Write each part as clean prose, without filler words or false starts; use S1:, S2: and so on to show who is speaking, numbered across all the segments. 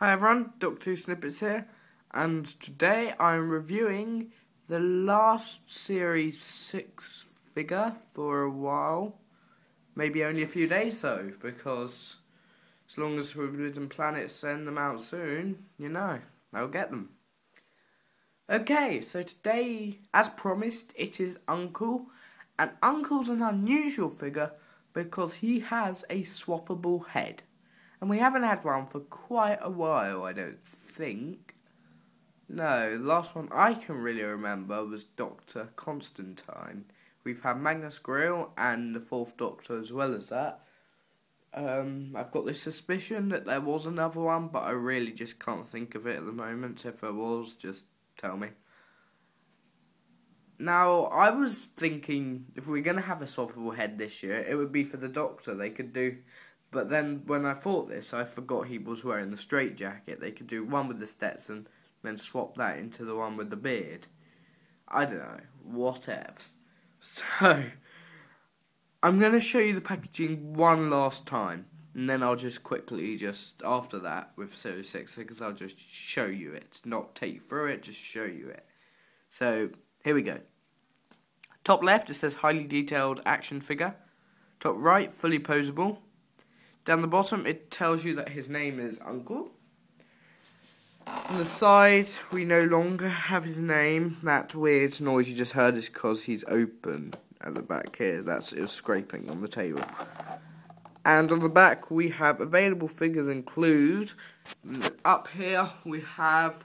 S1: Hi everyone, Dr. Snippets here, and today I'm reviewing the last Series 6 figure for a while. Maybe only a few days though, because as long as Forbidden Planet send them out soon, I'll get them. Okay, so today, as promised, it is Uncle, and Uncle's an unusual figure because he has a swappable head. And we haven't had one for quite a while, I don't think. No, the last one I can really remember was Dr. Constantine. We've had Magnus Grill and the 4th Doctor as well as that. I've got this suspicion that there was another one, but I really just can't think of it at the moment. If there was, just tell me. Now, I was thinking if we we're going to have a swappable head this year, it would be for the Doctor. They could do... But then, when I thought this, I forgot he was wearing the straitjacket. They could do one with the Stetson, then swap that into the one with the beard. I don't know. Whatever. So, I'm going to show you the packaging one last time. And then I'll just quickly, after that, with Series 6, because I'll just show you it. Not take you through it, just show you it. So, here we go. Top left, it says highly detailed action figure. Top right, fully posable. Down the bottom, it tells you that his name is Uncle. On the side, we no longer have his name. That weird noise you just heard is because he's open at the back here. That's it scraping on the table. And on the back, we have available figures include... Up here, we have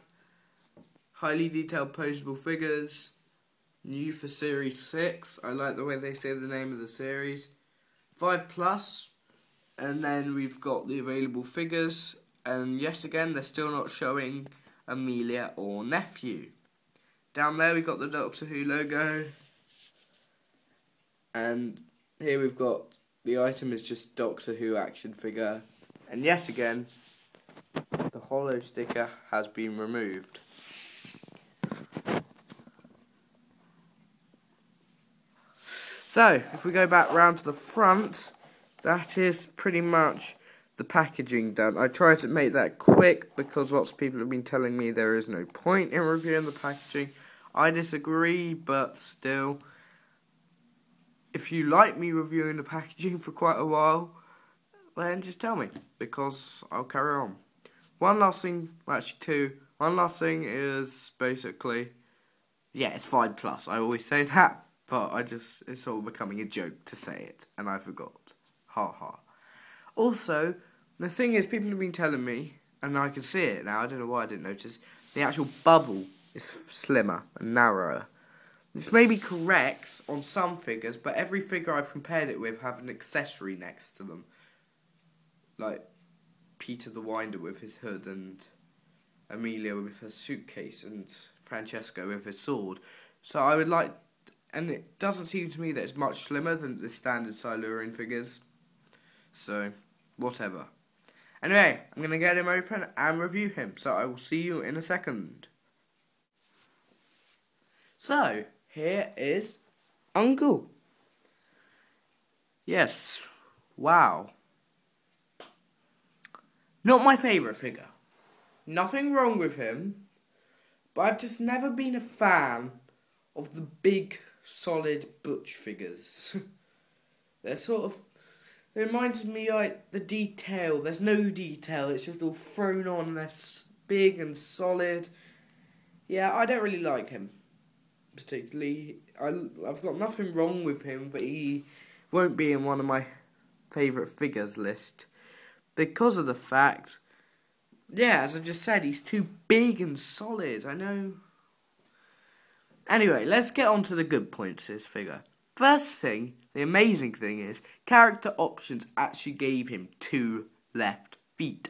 S1: highly detailed posable figures. New for Series 6. I like the way they say the name of the series. 5+. And then we've got the available figures, and yes, again, they're still not showing Amelia or Nephew. Down there we've got the Doctor Who logo, and here we've got the item is just Doctor Who action figure, and yes, again, the hollow sticker has been removed. So, if we go back round to the front, that is pretty much the packaging done. I tried to make that quick because lots of people have been telling me there is no point in reviewing the packaging. I disagree, but still, if you like me reviewing the packaging for quite a while, then just tell me, because I'll carry on. One last thing, well, actually two. One last thing is basically, yeah, it's 5+. I always say that, but it's sort of becoming a joke to say it, and I forgot. Ha ha. Also, the thing is, people have been telling me, and I can see it now, I don't know why I didn't notice, the actual bubble is slimmer and narrower. This may be correct on some figures, but every figure I've compared it with have an accessory next to them. Like Peter the Winder with his hood, and Amelia with her suitcase, and Francesco with his sword. So I would like, and it doesn't seem to me that it's much slimmer than the standard Silurian figures. So, whatever. Anyway, I'm going to get him open and review him, so I will see you in a second. So, here is Uncle. Yes, wow. Not my favourite figure. Nothing wrong with him, but I've just never been a fan of the big, solid butch figures. They're sort of... It reminds me like the detail. There's no detail. It's just all thrown on. And they're big and solid. Yeah, I don't really like him particularly. I've got nothing wrong with him, but he won't be in one of my favourite figures list because of the fact. Yeah, as I just said, he's too big and solid. I know. Anyway, let's get on to the good points of this figure. First thing, the amazing thing is, character options actually gave him 2 left feet.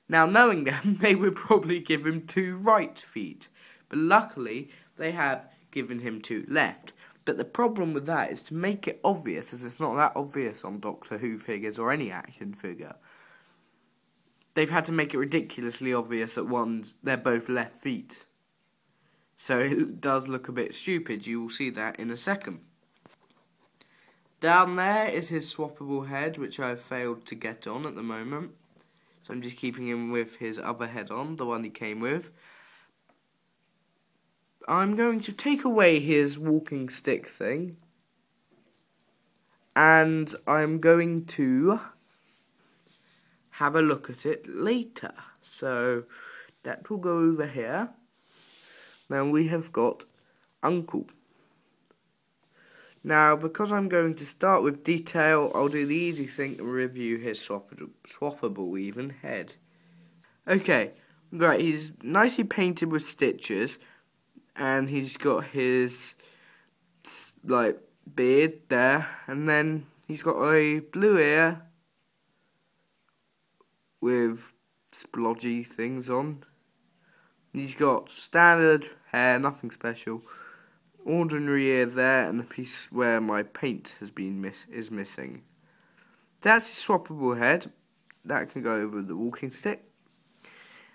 S1: Now, knowing them, they would probably give him 2 right feet. But luckily, they have given him 2 left. But the problem with that is to make it obvious, as it's not that obvious on Doctor Who figures or any action figure. They've had to make it ridiculously obvious that they're both left feet. So it does look a bit stupid. You will see that in a second. Down there is his swappable head, which I have failed to get on at the moment. So I'm just keeping him with his other head on, the one he came with. I'm going to take away his walking stick thing. And I'm going to have a look at it later. So that will go over here. Now we have got Uncle. Now because I'm going to start with detail, I'll do the easy thing and review his swappable even head. Okay, right, he's nicely painted with stitches, and he's got his like beard there, and then he's got a blue ear with splodgy things on. He's got standard hair, nothing special. Ordinary ear there, and a piece where my paint has been is missing. That's his swappable head. That can go over the walking stick.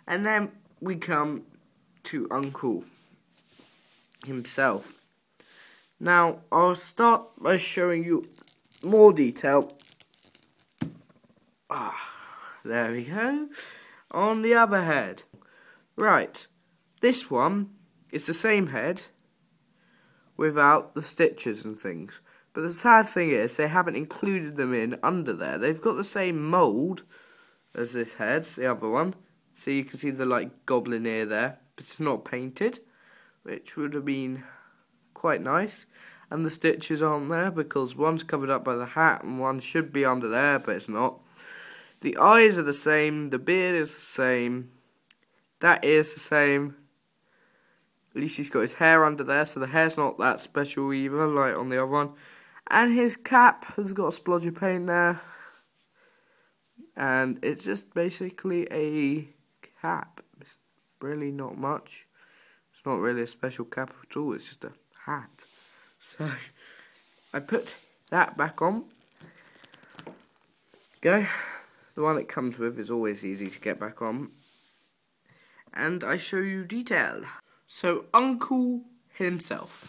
S1: And then we come to Uncle himself. Now I'll start by showing you more detail. There we go. On the other head. Right, this one is the same head without the stitches and things. But the sad thing is they haven't included them in under there. They've got the same mould as this head, the other one. So you can see the like goblin ear there, but it's not painted, which would have been quite nice. And the stitches aren't there because one's covered up by the hat and one should be under there, but it's not. The eyes are the same, the beard is the same, that ear's the same. At least he's got his hair under there, so the hair's not that special either, like on the other one. And his cap has got a splodge of paint there. And it's just basically a cap. It's really not much. It's not really a special cap at all, it's just a hat. So, I put that back on. Go. The one it comes with is always easy to get back on. And I show you detail. So, Uncle himself.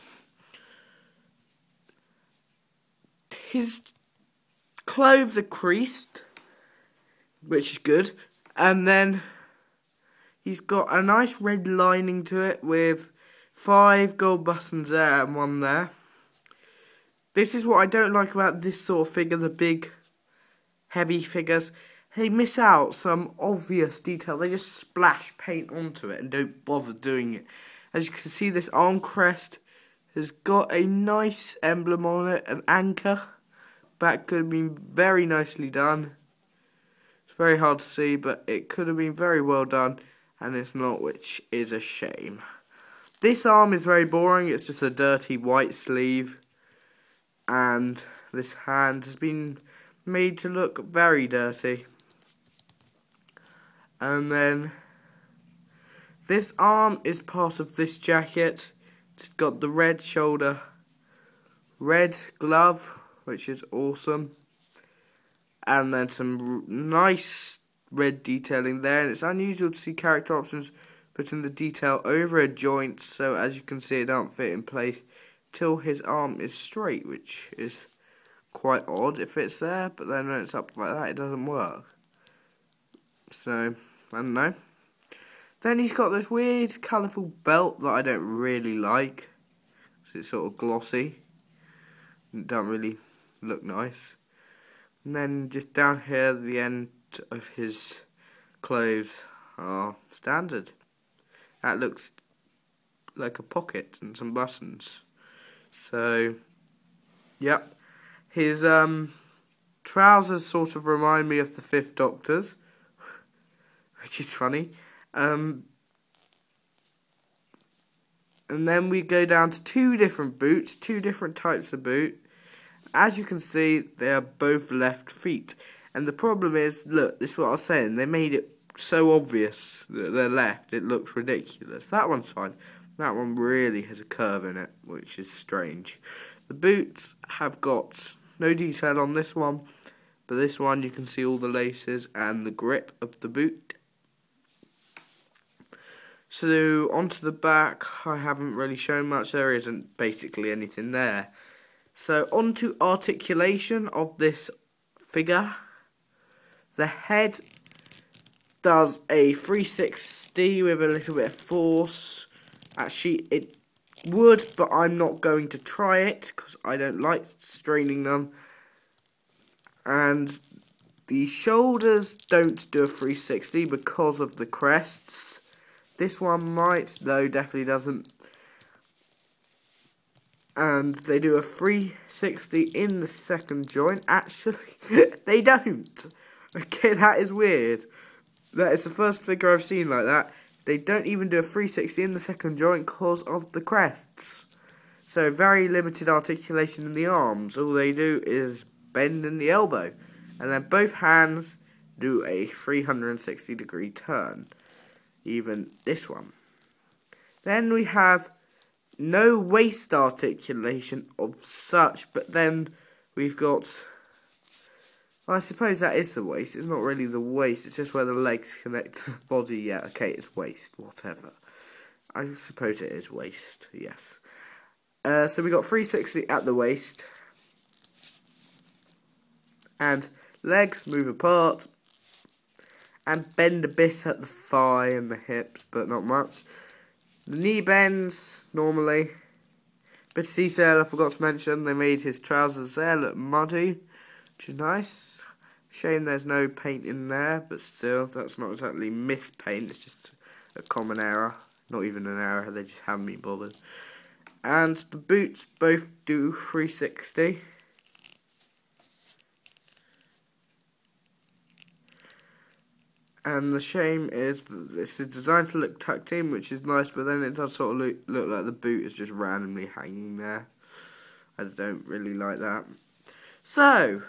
S1: His clothes are creased, which is good. And then he's got a nice red lining to it with 5 gold buttons there and 1 there. This is what I don't like about this sort of figure, the big, heavy figures. They miss out some obvious detail. They just splash paint onto it and don't bother doing it. As you can see, this arm crest has got a nice emblem on it, an anchor. That could have been very nicely done. It's very hard to see, but it could have been very well done, and it's not, which is a shame. This arm is very boring. It's just a dirty white sleeve, and this hand has been made to look very dirty. And then this arm is part of this jacket. It's got the red shoulder, red glove, which is awesome, and then some nice red detailing there. And it's unusual to see character options putting the detail over a joint, so as you can see it don't fit in place till his arm is straight, which is quite odd if it's there, but then when it's up like that it doesn't work. So, I don't know. Then he's got this weird colourful belt that I don't really like. It's sort of glossy. It don't really look nice. And then just down here, the end of his clothes are standard. That looks like a pocket and some buttons. So, yep. His trousers sort of remind me of the 5th Doctor's, which is funny. And then we go down to 2 different boots, 2 different types of boot. As you can see, they are both left feet. And the problem is, look, this is what I was saying, they made it so obvious that they're left, it looks ridiculous. That one's fine. That one really has a curve in it, which is strange. The boots have got no detail on this one, but this one you can see all the laces and the grip of the boot. So, onto the back, I haven't really shown much, there isn't basically anything there. So, onto articulation of this figure. The head does a 360 with a little bit of force. Actually, it would, but I'm not going to try it because I don't like straining them. And the shoulders don't do a 360 because of the crests. This one might, though definitely doesn't. And they do a 360 in the second joint. Actually, they don't. Okay, that is weird. That is the first figure I've seen like that. They don't even do a 360 in the second joint because of the crests. So, very limited articulation in the arms. All they do is bend in the elbow. And then both hands do a 360-degree turn. Even this one. Then we have no waist articulation of such, but then we've got, well, I suppose that is the waist. It's not really the waist, it's just where the legs connect to the body. Yeah, okay, it's waist, whatever. I suppose it is waist, yes. So we got 360 at the waist. And legs move apart. And bend a bit at the thigh and the hips, but not much. The knee bends, normally. Bit of detail I forgot to mention, they made his trousers there look muddy, which is nice. Shame there's no paint in there, but still, that's not exactly mispaint, it's just a common error. Not even an error, they just haven't been bothered. And the boots both do 360. And the shame is that this is designed to look tucked in, which is nice, but then it does sort of look like the boot is just randomly hanging there. I don't really like that. So,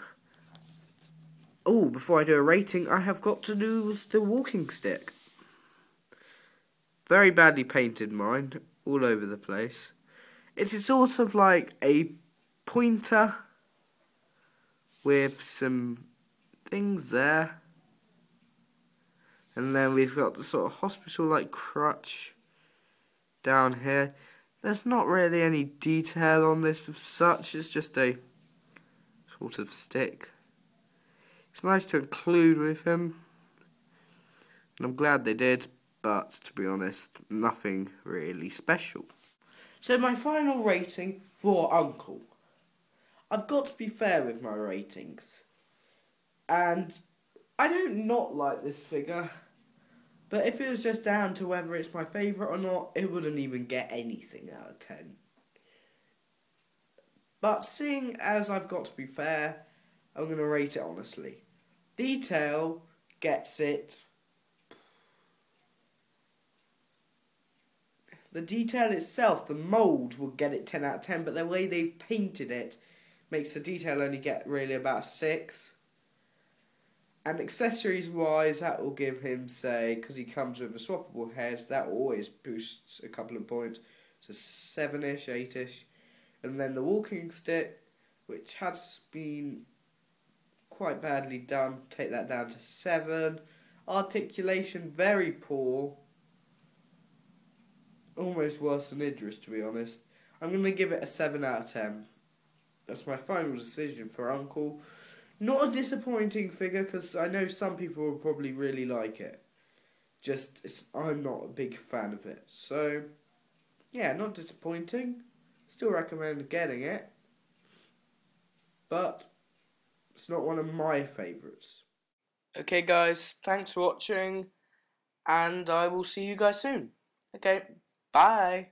S1: before I do a rating, I have got to do the walking stick. Very badly painted, mine, all over the place. It's sort of like a pointer with some things there. And then we've got the sort of hospital-like crutch down here. There's not really any detail on this of such. It's just a sort of stick. It's nice to include with him. And I'm glad they did. But, to be honest, nothing really special. So my final rating for Uncle. I've got to be fair with my ratings. And I don't not like this figure. But if it was just down to whether it's my favourite or not, it wouldn't even get anything out of 10. But seeing as I've got to be fair, I'm going to rate it honestly. Detail gets it. The detail itself, the mould, will get it 10 out of 10, but the way they've painted it makes the detail only get really about 6. And accessories-wise, that will give him, say, because he comes with a swappable head, that always boosts a couple of points. So 7-ish, 8-ish. And then the walking stick, which has been quite badly done, take that down to 7. Articulation, very poor. Almost worse than Idris, to be honest. I'm going to give it a 7 out of 10. That's my final decision for Uncle. Not a disappointing figure, because I know some people will probably really like it. I'm not a big fan of it. So, yeah, not disappointing. Still recommend getting it. But, it's not one of my favourites. Okay, guys, thanks for watching. And I will see you guys soon. Okay, bye.